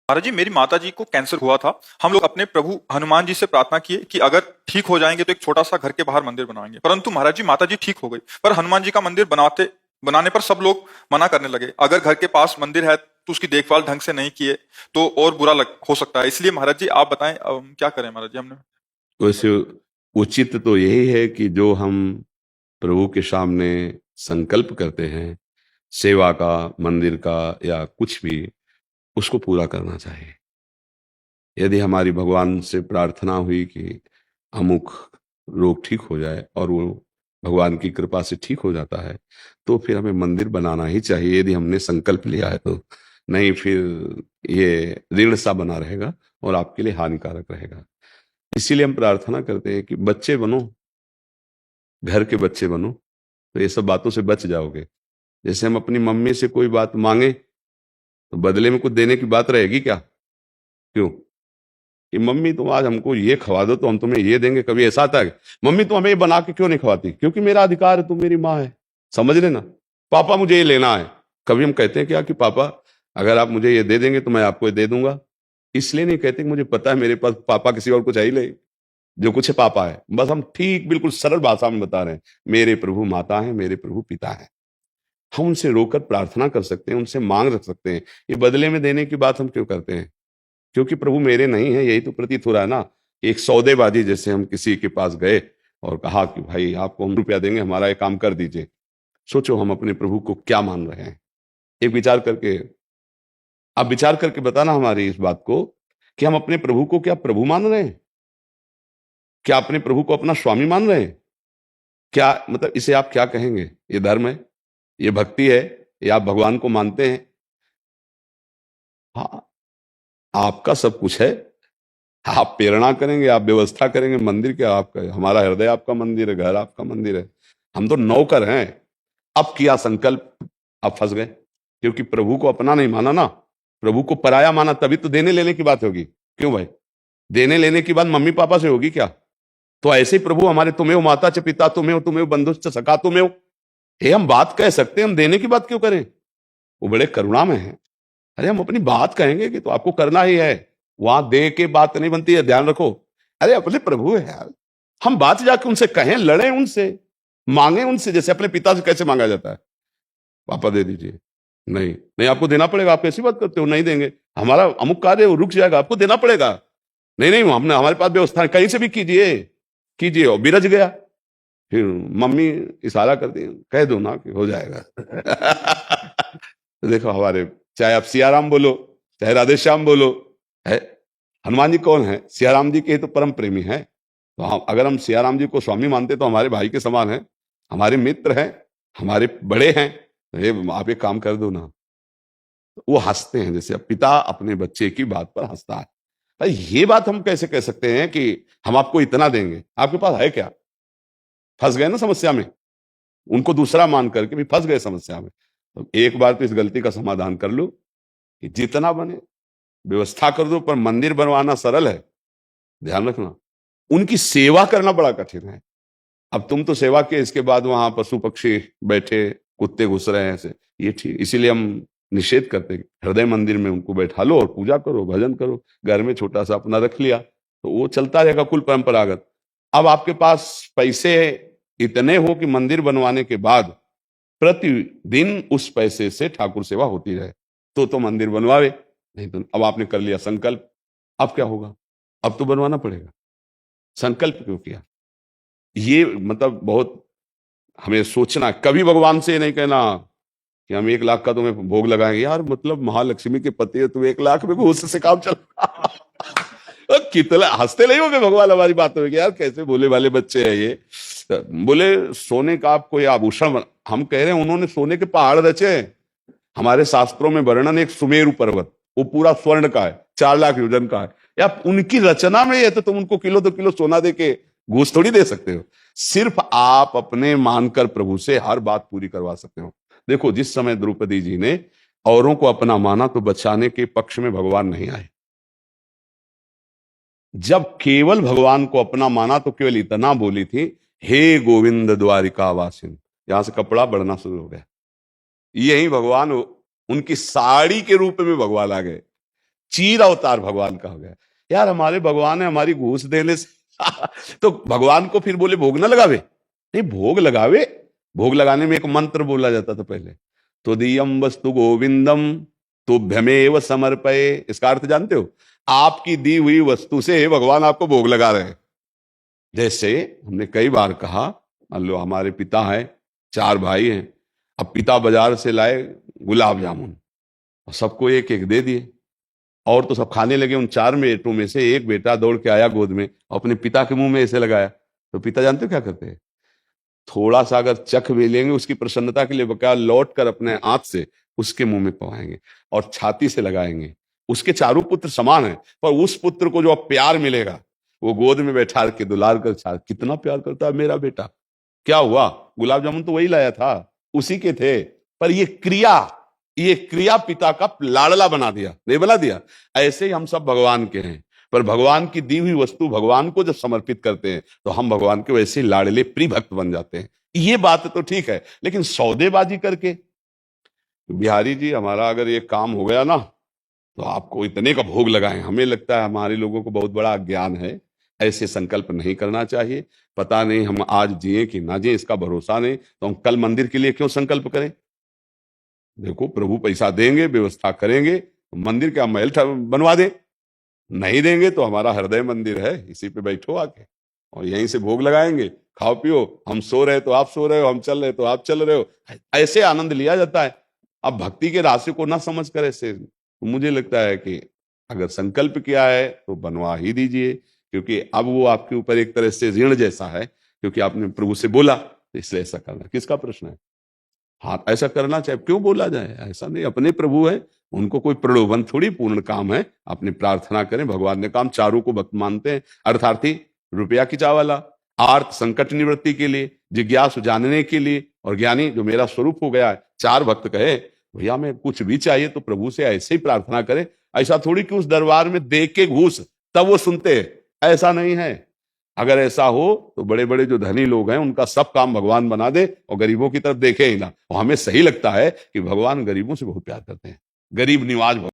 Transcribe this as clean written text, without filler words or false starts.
महाराज जी, मेरी माता जी को कैंसर हुआ था। हम लोग अपने प्रभु हनुमान जी से प्रार्थना किए कि अगर ठीक हो जाएंगे तो एक छोटा सा घर के बाहर मंदिर बनवाएंगे। परंतु महाराज जी, माता जी ठीक हो गई, पर हनुमान जी का मंदिर बनाने पर सब लोग मना करने लगे। अगर घर के पास मंदिर है तो उसकी देखभाल ढंग से नहीं किए तो और हो सकता है। इसलिए महाराज जी आप बताएं, क्या करें महाराज जी हमने। वैसे उचित तो यही है कि जो हम प्रभु के सामने संकल्प करते हैं, सेवा का, मंदिर का या कुछ भी, उसको पूरा करना चाहिए। यदि हमारी भगवान से प्रार्थना हुई कि अमुक रोग ठीक हो जाए और वो भगवान की कृपा से ठीक हो जाता है, तो फिर हमें मंदिर बनाना ही चाहिए, यदि हमने संकल्प लिया है तो। नहीं फिर ये ऋण सा बना रहेगा और आपके लिए हानिकारक रहेगा। इसीलिए हम प्रार्थना करते हैं कि बच्चे बनो, घर के बच्चे बनो, तो ये सब बातों से बच जाओगे। जैसे हम अपनी मम्मी से कोई बात मांगे तो बदले में कुछ देने की बात रहेगी क्या? क्यों? कि मम्मी तुम आज हमको ये खवा दो तो हम तुम्हें ये देंगे। कभी ऐसा आता है मम्मी तुम हमें ये बना के क्यों नहीं खवाती? क्योंकि मेरा अधिकार है, तुम मेरी माँ है। समझ लेना। पापा मुझे ये लेना है। कभी हम कहते हैं क्या कि पापा अगर आप मुझे ये दे देंगे तो मैं आपको ये दे दूंगा? इसलिए नहीं कहते कि मुझे पता है मेरे पास पापा किसी और कुछ है ही नहीं, जो कुछ है पापा है। बस हम ठीक बिल्कुल सरल भाषा में बता रहे हैं, मेरे प्रभु माता है, मेरे प्रभु पिता है। हम उनसे रोकर प्रार्थना कर सकते हैं, उनसे मांग रख सकते हैं। ये बदले में देने की बात हम क्यों करते हैं? क्योंकि प्रभु मेरे नहीं है, यही तो प्रतीत हो रहा है ना। एक सौदेबाजी जैसे हम किसी के पास गए और कहा कि भाई आपको हम रुपया देंगे, हमारा ये काम कर दीजिए। सोचो हम अपने प्रभु को क्या मान रहे हैं। एक विचार करके, आप विचार करके बताना हमारी इस बात को कि हम अपने प्रभु को क्या प्रभु मान रहे हैं? क्या अपने प्रभु को अपना स्वामी मान रहे हैं? क्या मतलब इसे आप क्या कहेंगे? ये धर्म है? ये भक्ति है? या आप भगवान को मानते हैं? हाँ, आपका सब कुछ है। आप प्रेरणा करेंगे, आप व्यवस्था करेंगे, मंदिर क्या आपका है? हमारा हृदय आपका मंदिर है, घर आपका मंदिर है। हम तो नौकर हैं। अब किया संकल्प, अब फंस गए, क्योंकि प्रभु को अपना नहीं माना ना, प्रभु को पराया माना, तभी तो देने लेने की बात होगी। क्यों भाई? देने लेने की बात मम्मी पापा से होगी क्या? तो ऐसे ही प्रभु हमारे तुम्हें हो माता च पिता तुम्हें हो, तुम्हें बंधु च सखा तुम्हें हो, ये हम बात कह सकते हैं। हम देने की बात क्यों करें? वो बड़े करुणा में है। अरे हम अपनी बात कहेंगे कि तो आपको करना ही है, वहां दे के बात नहीं बनती है, ध्यान रखो। अरे अपने प्रभु है यार, हम बात जाके उनसे कहें, लड़ें उनसे, मांगे उनसे, जैसे अपने पिता से कैसे मांगा जाता है। पापा दे दीजिए। नहीं नहीं, आपको देना पड़ेगा। आप कैसी बात करते हो? नहीं देंगे, हमारा अमुक कार्य है, वो रुक जाएगा, आपको देना पड़ेगा। नहीं नहीं, हमने हमारे पास व्यवस्था है, कहीं से भी कीजिए कीजिए। और बिरज गया। फिर मम्मी इशारा करती है, कह दो ना कि हो जाएगा। तो देखो हमारे, चाहे आप सियाराम बोलो, चाहे राधे श्याम बोलो, है हनुमान जी कौन है? सियाराम जी के तो परम प्रेमी है। तो हम अगर हम सियाराम जी को स्वामी मानते तो हमारे भाई के समान है, हमारे मित्र हैं, हमारे बड़े हैं। तो ये आप एक काम कर दो ना। तो वो हंसते हैं, जैसे अब पिता अपने बच्चे की बात पर हंसता है। भाई ये बात हम कैसे कह सकते हैं कि हम आपको इतना देंगे? आपके पास है क्या? फंस गए ना समस्या में। उनको दूसरा मान करके भी फंस गए समस्या में। तो एक बार तो इस गलती का समाधान कर लो कि जितना बने व्यवस्था कर दो, पर मंदिर बनवाना सरल है, ध्यान रखना। उनकी सेवा करना बड़ा कठिन है। अब तुम तो सेवा के, इसके बाद वहां पशु पक्षी बैठे, कुत्ते घुस रहे हैं ऐसे, ये ठीक। इसीलिए हम निषेध करते हैं, हृदय मंदिर में उनको बैठा लो और पूजा करो, भजन करो। घर में छोटा सा अपना रख लिया तो वो चलता रहेगा कुल परंपरागत। अब आपके पास पैसे इतने हो कि मंदिर बनवाने के बाद प्रतिदिन उस पैसे से ठाकुर सेवा होती रहे, तो मंदिर बनवावे। नहीं तो अब आपने कर लिया संकल्प, अब क्या होगा? अब तो बनवाना पड़ेगा। संकल्प क्यों किया? ये मतलब बहुत हमें सोचना। कभी भगवान से ये नहीं कहना कि हम 1 लाख का तुम्हें भोग लगाएंगे। यार मतलब महालक्ष्मी के पति है, तुम 1 लाख में घूस से काम चल कितना हंसते नहीं होंगे भगवान हमारी बातों में कि यार कैसे भोले वाले बच्चे हैं ये। बोले सोने का आपको ये आभूषण हम कह रहे हैं, उन्होंने सोने के पहाड़ रचे हैं। हमारे शास्त्रों में वर्णन एक सुमेरु पर्वत, वो पूरा स्वर्ण का है, 4 लाख योजन का है। या उनकी रचना में ये तो तुम उनको किलो 2 किलो सोना दे के घूस थोड़ी दे सकते हो। सिर्फ आप अपने मानकर प्रभु से हर बात पूरी करवा सकते हो। देखो जिस समय द्रौपदी जी ने औरों को अपना माना तो बचाने के पक्ष में भगवान नहीं आए। जब केवल भगवान को अपना माना तो केवल इतना बोली थी, हे गोविंद द्वारिका वासिन। यहां से कपड़ा बढ़ना शुरू हो गया। यही भगवान, उनकी साड़ी के रूप में भगवान आ गए। चीर अवतार भगवान का हो गया। यार हमारे भगवान है, हमारी घूस देने से तो भगवान को फिर बोले भोग ना लगावे? नहीं, भोग लगावे। भोग लगाने में एक मंत्र बोला जाता था पहले, तो दियम वस्तु गोविंदम तुभ्यमेव समर्पये। इसका अर्थ जानते हो? आपकी दी हुई वस्तु से भगवान आपको भोग लगा रहे हैं। जैसे हमने कई बार कहा, मान लो हमारे पिता हैं, 4 भाई हैं, अब पिता बाजार से लाए गुलाब जामुन और सबको एक एक दे दिए, और तो सब खाने लगे। उन 4 बेटों में से एक बेटा दौड़ के आया गोद में और अपने पिता के मुंह में ऐसे लगाया, तो पिता जानते हो क्या करते हैं? थोड़ा सा अगर चख भी लेंगे, उसकी प्रसन्नता के लिए बकाया लौट कर अपने हाथ से उसके मुंह में पवाएंगे और छाती से लगाएंगे। उसके चारों पुत्र समान हैं, पर उस पुत्र को जो अब प्यार मिलेगा, वो गोद में बैठा के दुलार कर कितना प्यार करता है मेरा बेटा। क्या हुआ? गुलाब जामुन तो वही लाया था, उसी के थे, पर ये क्रिया पिता का लाडला बना दिया, नहीं बना दिया? ऐसे ही हम सब भगवान के हैं, पर भगवान की दी हुई वस्तु भगवान को जब समर्पित करते हैं तो हम भगवान के वैसे लाडले प्रिय भक्त बन जाते हैं। ये बात तो ठीक है, लेकिन सौदेबाजी करके, बिहारी जी हमारा अगर ये काम हो गया ना तो आपको इतने का भोग लगाएं, हमें लगता है हमारे लोगों को बहुत बड़ा ज्ञान है। ऐसे संकल्प नहीं करना चाहिए। पता नहीं हम आज जिए कि ना जिए, इसका भरोसा नहीं, तो हम कल मंदिर के लिए क्यों संकल्प करें? देखो, प्रभु पैसा देंगे, व्यवस्था करेंगे, तो मंदिर का महल बनवा दें। नहीं देंगे तो हमारा हृदय मंदिर है, इसी पे बैठो आके और यहीं से भोग लगाएंगे, खाओ पियो। हम सो रहे तो आप सो रहे हो, हम चल रहे तो आप चल रहे हो, ऐसे आनंद लिया जाता है। अब भक्ति के रास्ते को ना समझ कर ऐसे, तो मुझे लगता है कि अगर संकल्प किया है तो बनवा ही दीजिए, क्योंकि अब वो आपके ऊपर एक तरह से ऋण जैसा है, क्योंकि आपने प्रभु से बोला, तो इसलिए ऐसा करना किसका प्रश्न है? हाँ, ऐसा करना चाहिए, क्यों बोला जाए? ऐसा नहीं, अपने प्रभु है, उनको कोई प्रलोभन थोड़ी, पूर्ण काम है। अपनी प्रार्थना करें, भगवान ने काम चारों को भक्त मानते हैं। अर्थार्थी रुपया की चावला, आर्थ संकट निवृत्ति के लिए, जिज्ञासु जानने के लिए, और ज्ञानी जो मेरा स्वरूप हो गया है। 4 भक्त कहे भैया मैं कुछ भी चाहिए तो प्रभु से ऐसे ही प्रार्थना करें। ऐसा थोड़ी कि उस दरबार में दे के घूस तब वो सुनते हैं, ऐसा नहीं है। अगर ऐसा हो तो बड़े बड़े जो धनी लोग हैं उनका सब काम भगवान बना दे और गरीबों की तरफ देखे ही ना। और हमें सही लगता है कि भगवान गरीबों से बहुत प्यार करते हैं, गरीब निवाज